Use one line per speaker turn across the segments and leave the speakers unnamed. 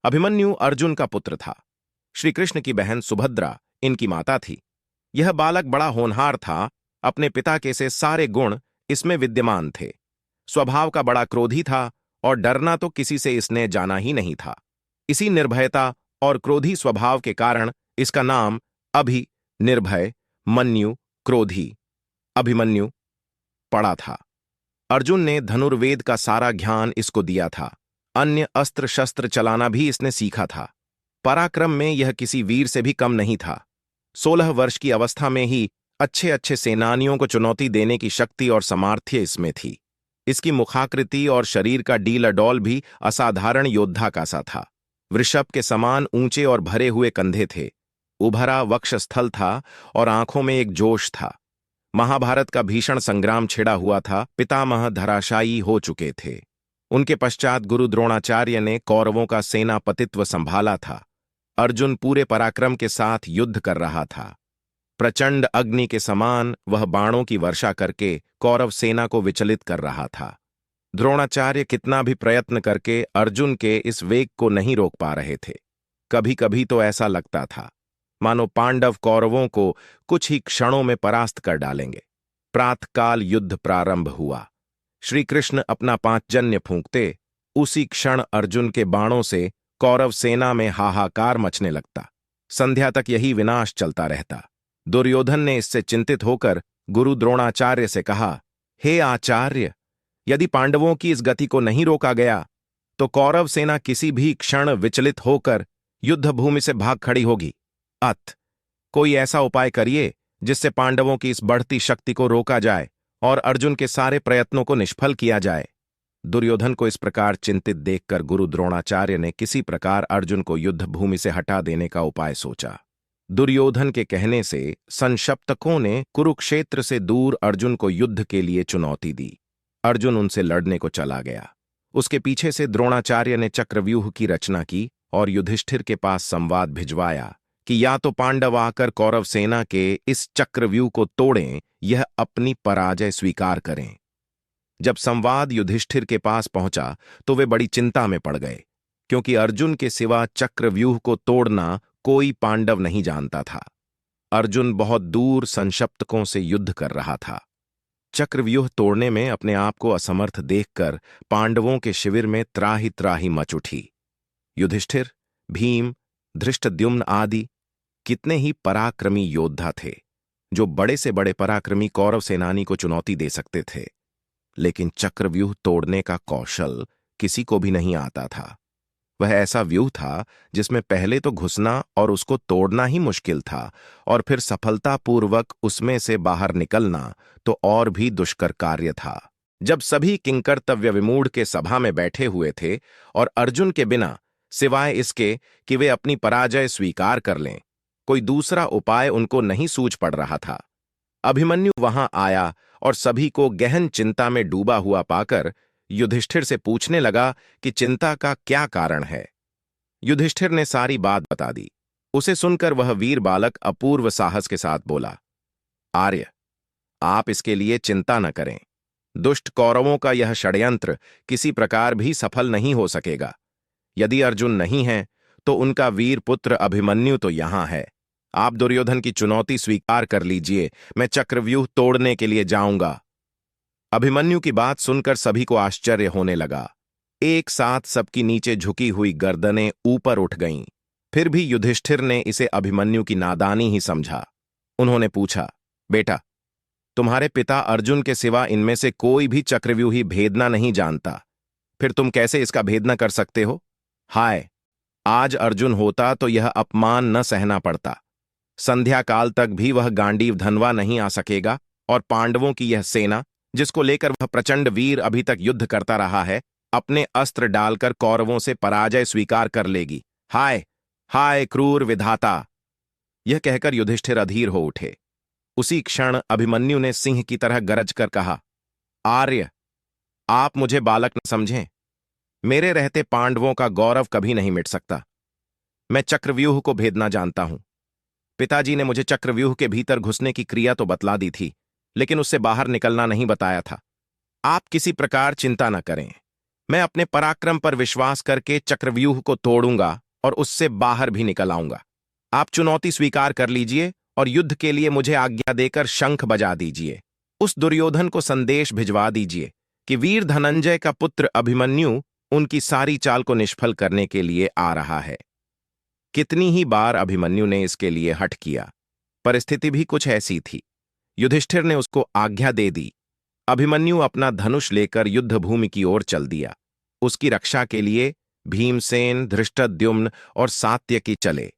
अभिमन्यु अर्जुन का पुत्र था। श्री कृष्ण की बहन सुभद्रा इनकी माता थी। यह बालक बड़ा होनहार था। अपने पिता के से सारे गुण इसमें विद्यमान थे। स्वभाव का बड़ा क्रोधी था और डरना तो किसी से इसने जाना ही नहीं था। इसी निर्भयता और क्रोधी स्वभाव के कारण इसका नाम अभि निर्भय, मन्यु क्रोधी, अभिमन्यु पड़ा था। अर्जुन ने धनुर्वेद का सारा ज्ञान इसको दिया था। अन्य अस्त्र शस्त्र चलाना भी इसने सीखा था। पराक्रम में यह किसी वीर से भी कम नहीं था। 16 वर्ष की अवस्था में ही अच्छे अच्छे सेनानियों को चुनौती देने की शक्ति और सामर्थ्य इसमें थी। इसकी मुखाकृति और शरीर का डीलडौल भी असाधारण योद्धा का सा था। वृषभ के समान ऊंचे और भरे हुए कंधे थे। उभरा वक्षस्थल था और आंखों में एक जोश था। महाभारत का भीषण संग्राम छिड़ा हुआ था। पितामह धराशायी हो चुके थे। उनके पश्चात गुरु द्रोणाचार्य ने कौरवों का सेनापतित्व संभाला था। अर्जुन पूरे पराक्रम के साथ युद्ध कर रहा था। प्रचंड अग्नि के समान वह बाणों की वर्षा करके कौरव सेना को विचलित कर रहा था। द्रोणाचार्य कितना भी प्रयत्न करके अर्जुन के इस वेग को नहीं रोक पा रहे थे। कभी कभी तो ऐसा लगता था मानो पांडव कौरवों को कुछ ही क्षणों में परास्त कर डालेंगे। प्रातःकाल युद्ध प्रारंभ हुआ। श्री कृष्ण अपना पांचजन्य फूंकते, उसी क्षण अर्जुन के बाणों से कौरव सेना में हाहाकार मचने लगता। संध्या तक यही विनाश चलता रहता। दुर्योधन ने इससे चिंतित होकर गुरु द्रोणाचार्य से कहा, हे आचार्य, यदि पांडवों की इस गति को नहीं रोका गया तो कौरव सेना किसी भी क्षण विचलित होकर युद्धभूमि से भाग खड़ी होगी। कोई ऐसा उपाय करिए जिससे पांडवों की इस बढ़ती शक्ति को रोका जाए और अर्जुन के सारे प्रयत्नों को निष्फल किया जाए। दुर्योधन को इस प्रकार चिंतित देखकर गुरु द्रोणाचार्य ने किसी प्रकार अर्जुन को युद्धभूमि से हटा देने का उपाय सोचा। दुर्योधन के कहने से संशप्तकों ने कुरुक्षेत्र से दूर अर्जुन को युद्ध के लिए चुनौती दी। अर्जुन उनसे लड़ने को चला गया। उसके पीछे से द्रोणाचार्य ने चक्रव्यूह की रचना की और युधिष्ठिर के पास संवाद भिजवाया कि या तो पांडव आकर कौरव सेना के इस चक्रव्यूह को तोड़ें, यह अपनी पराजय स्वीकार करें। जब संवाद युधिष्ठिर के पास पहुंचा तो वे बड़ी चिंता में पड़ गए, क्योंकि अर्जुन के सिवा चक्रव्यूह को तोड़ना कोई पांडव नहीं जानता था। अर्जुन बहुत दूर संशप्तकों से युद्ध कर रहा था। चक्रव्यूह तोड़ने में अपने आप को असमर्थ देखकर पांडवों के शिविर में त्राहि त्राहि मच उठी। युधिष्ठिर, भीम, धृष्टद्युम्न आदि कितने ही पराक्रमी योद्धा थे जो बड़े से बड़े पराक्रमी कौरव सेनानी को चुनौती दे सकते थे, लेकिन चक्रव्यूह तोड़ने का कौशल किसी को भी नहीं आता था। वह ऐसा व्यूह था जिसमें पहले तो घुसना और उसको तोड़ना ही मुश्किल था, और फिर सफलतापूर्वक उसमें से बाहर निकलना तो और भी दुष्कर कार्य था। जब सभी किंकर्तव्य विमूढ़ के सभा में बैठे हुए थे और अर्जुन के बिना, सिवाय इसके कि वे अपनी पराजय स्वीकार कर लें, कोई दूसरा उपाय उनको नहीं सूझ पड़ रहा था, अभिमन्यु वहां आया और सभी को गहन चिंता में डूबा हुआ पाकर युधिष्ठिर से पूछने लगा कि चिंता का क्या कारण है। युधिष्ठिर ने सारी बात बता दी। उसे सुनकर वह वीर बालक अपूर्व साहस के साथ बोला, आर्य, आप इसके लिए चिंता न करें। दुष्ट कौरवों का यह षड्यंत्र किसी प्रकार भी सफल नहीं हो सकेगा। यदि अर्जुन नहीं है तो उनका वीर पुत्र अभिमन्यु तो यहां है। आप दुर्योधन की चुनौती स्वीकार कर लीजिए, मैं चक्रव्यूह तोड़ने के लिए जाऊंगा। अभिमन्यु की बात सुनकर सभी को आश्चर्य होने लगा। एक साथ सबकी नीचे झुकी हुई गर्दनें ऊपर उठ गईं। फिर भी युधिष्ठिर ने इसे अभिमन्यु की नादानी ही समझा। उन्होंने पूछा, बेटा, तुम्हारे पिता अर्जुन के सिवा इनमें से कोई भी चक्रव्यूही भेदना नहीं जानता, फिर तुम कैसे इसका भेद न कर सकते हो? हाय, आज अर्जुन होता तो यह अपमान न सहना पड़ता। संध्या काल तक भी वह गांडीव धनवा नहीं आ सकेगा और पांडवों की यह सेना, जिसको लेकर वह प्रचंड वीर अभी तक युद्ध करता रहा है, अपने अस्त्र डालकर कौरवों से पराजय स्वीकार कर लेगी। हाय हाय क्रूर विधाता! यह कहकर युधिष्ठिर अधीर हो उठे। उसी क्षण अभिमन्यु ने सिंह की तरह गरज कर कहा, आर्य, आप मुझे बालक न समझें। मेरे रहते पांडवों का गौरव कभी नहीं मिट सकता। मैं चक्रव्यूह को भेदना जानता हूं। पिताजी ने मुझे चक्रव्यूह के भीतर घुसने की क्रिया तो बतला दी थी, लेकिन उससे बाहर निकलना नहीं बताया था। आप किसी प्रकार चिंता न करें। मैं अपने पराक्रम पर विश्वास करके चक्रव्यूह को तोड़ूंगा और उससे बाहर भी निकल आऊंगा। आप चुनौती स्वीकार कर लीजिए और युद्ध के लिए मुझे आज्ञा देकर शंख बजा दीजिए। उस दुर्योधन को संदेश भिजवा दीजिए कि वीर धनंजय का पुत्र अभिमन्यु उनकी सारी चाल को निष्फल करने के लिए आ रहा है। कितनी ही बार अभिमन्यु ने इसके लिए हठ किया। परिस्थिति भी कुछ ऐसी थी। युधिष्ठिर ने उसको आज्ञा दे दी। अभिमन्यु अपना धनुष लेकर युद्ध भूमि की ओर चल दिया। उसकी रक्षा के लिए भीमसेन, धृष्टद्युम्न और सात्यकी चले।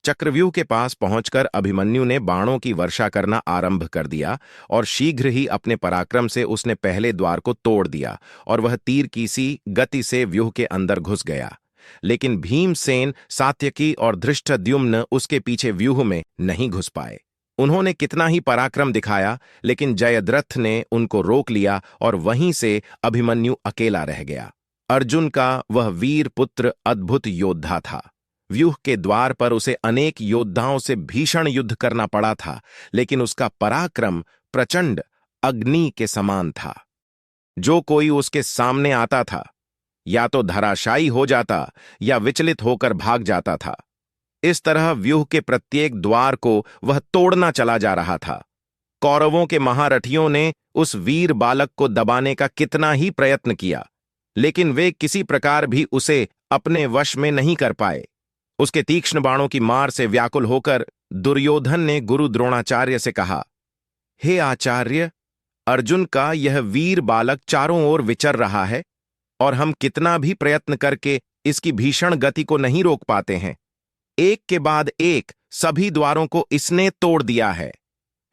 चक्रव्यूह के पास पहुंचकर अभिमन्यु ने बाणों की वर्षा करना आरंभ कर दिया और शीघ्र ही अपने पराक्रम से उसने पहले द्वार को तोड़ दिया और वह तीर की सी गति से व्यूह के अंदर घुस गया। लेकिन भीमसेन, सात्यकी और धृष्टद्युम्न उसके पीछे व्यूह में नहीं घुस पाए। उन्होंने कितना ही पराक्रम दिखाया, लेकिन जयद्रथ ने उनको रोक लिया और वहीं से अभिमन्यु अकेला रह गया। अर्जुन का वह वीर पुत्र अद्भुत योद्धा था। व्यूह के द्वार पर उसे अनेक योद्धाओं से भीषण युद्ध करना पड़ा था, लेकिन उसका पराक्रम प्रचंड अग्नि के समान था। जो कोई उसके सामने आता था या तो धराशायी हो जाता या विचलित होकर भाग जाता था। इस तरह व्यूह के प्रत्येक द्वार को वह तोड़ना चला जा रहा था। कौरवों के महारथियों ने उस वीर बालक को दबाने का कितना ही प्रयत्न किया, लेकिन वे किसी प्रकार भी उसे अपने वश में नहीं कर पाए। उसके तीक्ष्ण बाणों की मार से व्याकुल होकर दुर्योधन ने गुरु द्रोणाचार्य से कहा, हे आचार्य, अर्जुन का यह वीर बालक चारों ओर विचर रहा है और हम कितना भी प्रयत्न करके इसकी भीषण गति को नहीं रोक पाते हैं। एक के बाद एक सभी द्वारों को इसने तोड़ दिया है।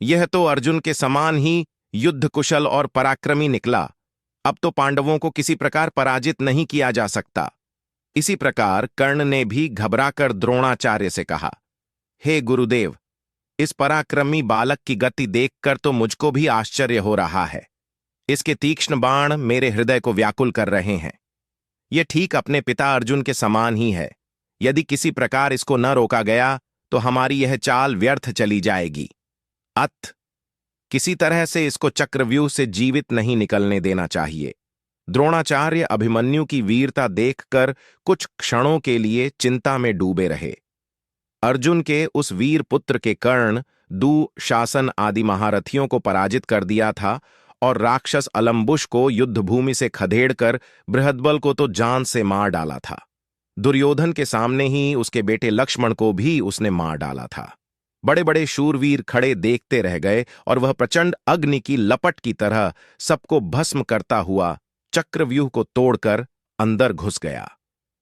यह तो अर्जुन के समान ही युद्ध कुशल और पराक्रमी निकला। अब तो पांडवों को किसी प्रकार पराजित नहीं किया जा सकता। इसी प्रकार कर्ण ने भी घबराकर द्रोणाचार्य से कहा, हे गुरुदेव, इस पराक्रमी बालक की गति देखकर तो मुझको भी आश्चर्य हो रहा है। इसके तीक्ष्ण बाण मेरे हृदय को व्याकुल कर रहे हैं। यह ठीक अपने पिता अर्जुन के समान ही है। यदि किसी प्रकार इसको न रोका गया तो हमारी यह चाल व्यर्थ चली जाएगी। किसी तरह से इसको चक्रव्यूह से जीवित नहीं निकलने देना चाहिए। द्रोणाचार्य अभिमन्यु की वीरता देखकर कुछ क्षणों के लिए चिंता में डूबे रहे। अर्जुन के उस वीर पुत्र के कर्ण, दुशासन आदि महारथियों को पराजित कर दिया था और राक्षस अलम्बुश को युद्धभूमि से खदेड़कर बृहद्बल को तो जान से मार डाला था। दुर्योधन के सामने ही उसके बेटे लक्ष्मण को भी उसने मार डाला था। बड़े बड़े शूरवीर खड़े देखते रह गए और वह प्रचंड अग्नि की लपट की तरह सबको भस्म करता हुआ चक्रव्यूह को तोड़कर अंदर घुस गया।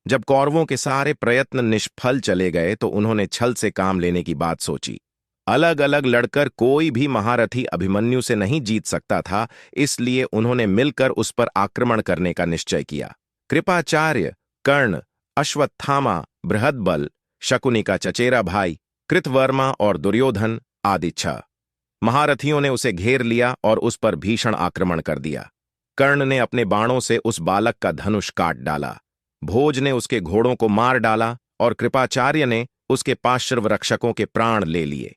जब कौरवों के सारे प्रयत्न निष्फल चले गए तो उन्होंने छल से काम लेने की बात सोची। अलग अलग लड़कर कोई भी महारथी अभिमन्यु से नहीं जीत सकता था, इसलिए उन्होंने मिलकर उस पर आक्रमण करने का निश्चय किया। कृपाचार्य, कर्ण, अश्वत्थामा, बृहद्बल, शकुनी का चचेरा भाई कृतवर्मा और दुर्योधन आदि 6 महारथियों ने उसे घेर लिया और उस पर भीषण आक्रमण कर दिया। कर्ण ने अपने बाणों से उस बालक का धनुष काट डाला। भोज ने उसके घोड़ों को मार डाला और कृपाचार्य ने उसके पार्श्व रक्षकों के प्राण ले लिए।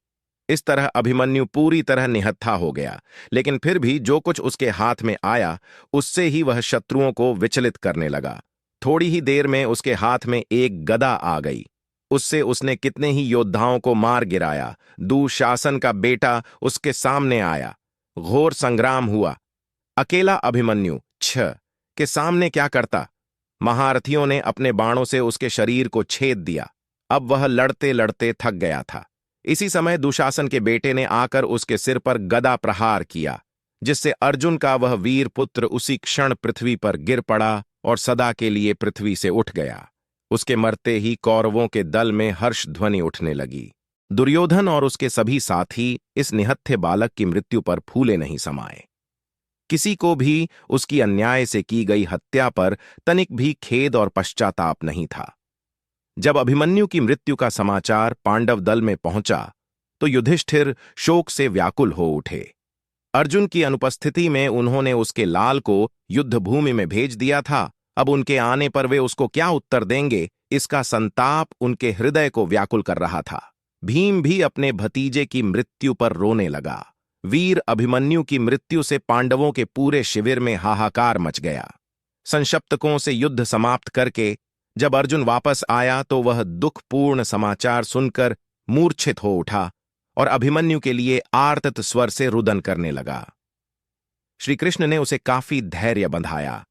इस तरह अभिमन्यु पूरी तरह निहत्था हो गया, लेकिन फिर भी जो कुछ उसके हाथ में आया उससे ही वह शत्रुओं को विचलित करने लगा। थोड़ी ही देर में उसके हाथ में एक गदा आ गई। उससे उसने कितने ही योद्धाओं को मार गिराया। दुशासन का बेटा उसके सामने आया। घोर संग्राम हुआ। अकेला अभिमन्यु के सामने क्या करता? महारथियों ने अपने बाणों से उसके शरीर को छेद दिया। अब वह लड़ते लड़ते थक गया था। इसी समय दुशासन के बेटे ने आकर उसके सिर पर गदा प्रहार किया, जिससे अर्जुन का वह वीर पुत्र उसी क्षण पृथ्वी पर गिर पड़ा और सदा के लिए पृथ्वी से उठ गया। उसके मरते ही कौरवों के दल में हर्ष ध्वनि उठने लगी। दुर्योधन और उसके सभी साथी इस निहत्थे बालक की मृत्यु पर फूले नहीं समाये। किसी को भी उसकी अन्याय से की गई हत्या पर तनिक भी खेद और पश्चाताप नहीं था। जब अभिमन्यु की मृत्यु का समाचार पांडव दल में पहुंचा तो युधिष्ठिर शोक से व्याकुल हो उठे। अर्जुन की अनुपस्थिति में उन्होंने उसके लाल को युद्धभूमि में भेज दिया था। अब उनके आने पर वे उसको क्या उत्तर देंगे, इसका संताप उनके हृदय को व्याकुल कर रहा था। भीम भी अपने भतीजे की मृत्यु पर रोने लगा। वीर अभिमन्यु की मृत्यु से पांडवों के पूरे शिविर में हाहाकार मच गया। संशप्तकों से युद्ध समाप्त करके जब अर्जुन वापस आया तो वह दुखपूर्ण समाचार सुनकर मूर्छित हो उठा और अभिमन्यु के लिए आर्तत स्वर से रुदन करने लगा। श्री कृष्ण ने उसे काफी धैर्य बंधाया,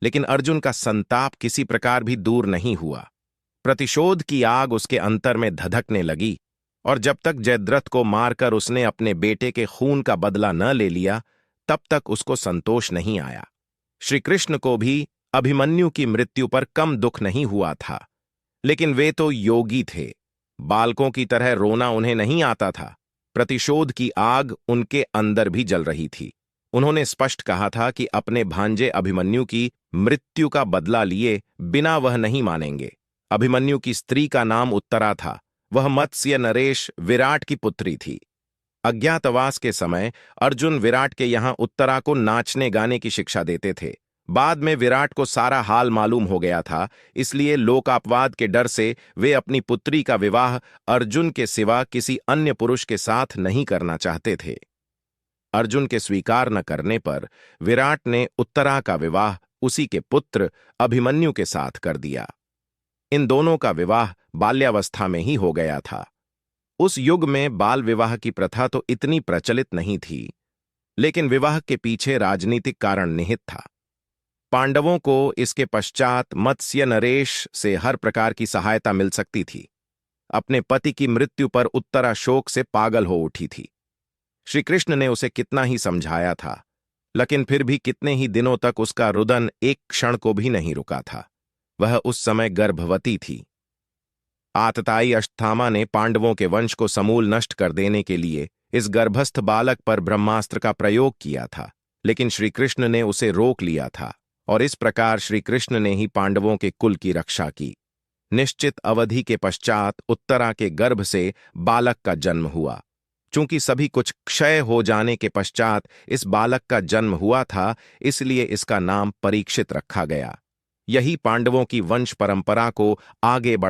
लेकिन अर्जुन का संताप किसी प्रकार भी दूर नहीं हुआ। प्रतिशोध की आग उसके अंतर में धधकने लगी और जब तक जयद्रथ को मारकर उसने अपने बेटे के खून का बदला न ले लिया, तब तक उसको संतोष नहीं आया। श्री कृष्ण को भी अभिमन्यु की मृत्यु पर कम दुख नहीं हुआ था, लेकिन वे तो योगी थे। बालकों की तरह रोना उन्हें नहीं आता था। प्रतिशोध की आग उनके अंदर भी जल रही थी। उन्होंने स्पष्ट कहा था कि अपने भांजे अभिमन्यु की मृत्यु का बदला लिए बिना वह नहीं मानेंगे। अभिमन्यु की स्त्री का नाम उत्तरा था। वह मत्स्य नरेश विराट की पुत्री थी। अज्ञातवास के समय अर्जुन विराट के यहां उत्तरा को नाचने गाने की शिक्षा देते थे। बाद में विराट को सारा हाल मालूम हो गया था, इसलिए लोकापवाद के डर से वे अपनी पुत्री का विवाह अर्जुन के सिवा किसी अन्य पुरुष के साथ नहीं करना चाहते थे। अर्जुन के स्वीकार न करने पर विराट ने उत्तरा का विवाह उसी के पुत्र अभिमन्यु के साथ कर दिया। इन दोनों का विवाह बाल्यावस्था में ही हो गया था। उस युग में बाल विवाह की प्रथा तो इतनी प्रचलित नहीं थी, लेकिन विवाह के पीछे राजनीतिक कारण निहित था। पांडवों को इसके पश्चात मत्स्य नरेश से हर प्रकार की सहायता मिल सकती थी। अपने पति की मृत्यु पर उत्तरा शोक से पागल हो उठी थी। श्री कृष्ण ने उसे कितना ही समझाया था, लेकिन फिर भी कितने ही दिनों तक उसका रुदन एक क्षण को भी नहीं रुका था। वह उस समय गर्भवती थी। आतताई अश्वत्थामा ने पांडवों के वंश को समूल नष्ट कर देने के लिए इस गर्भस्थ बालक पर ब्रह्मास्त्र का प्रयोग किया था, लेकिन श्री कृष्ण ने उसे रोक लिया था और इस प्रकार श्री कृष्ण ने ही पांडवों के कुल की रक्षा की। निश्चित अवधि के पश्चात उत्तरा के गर्भ से बालक का जन्म हुआ। चूंकि सभी कुछ क्षय हो जाने के पश्चात इस बालक का जन्म हुआ था, इसलिए इसका नाम परीक्षित रखा गया। यही पांडवों की वंश परंपरा को आगे बढ़ा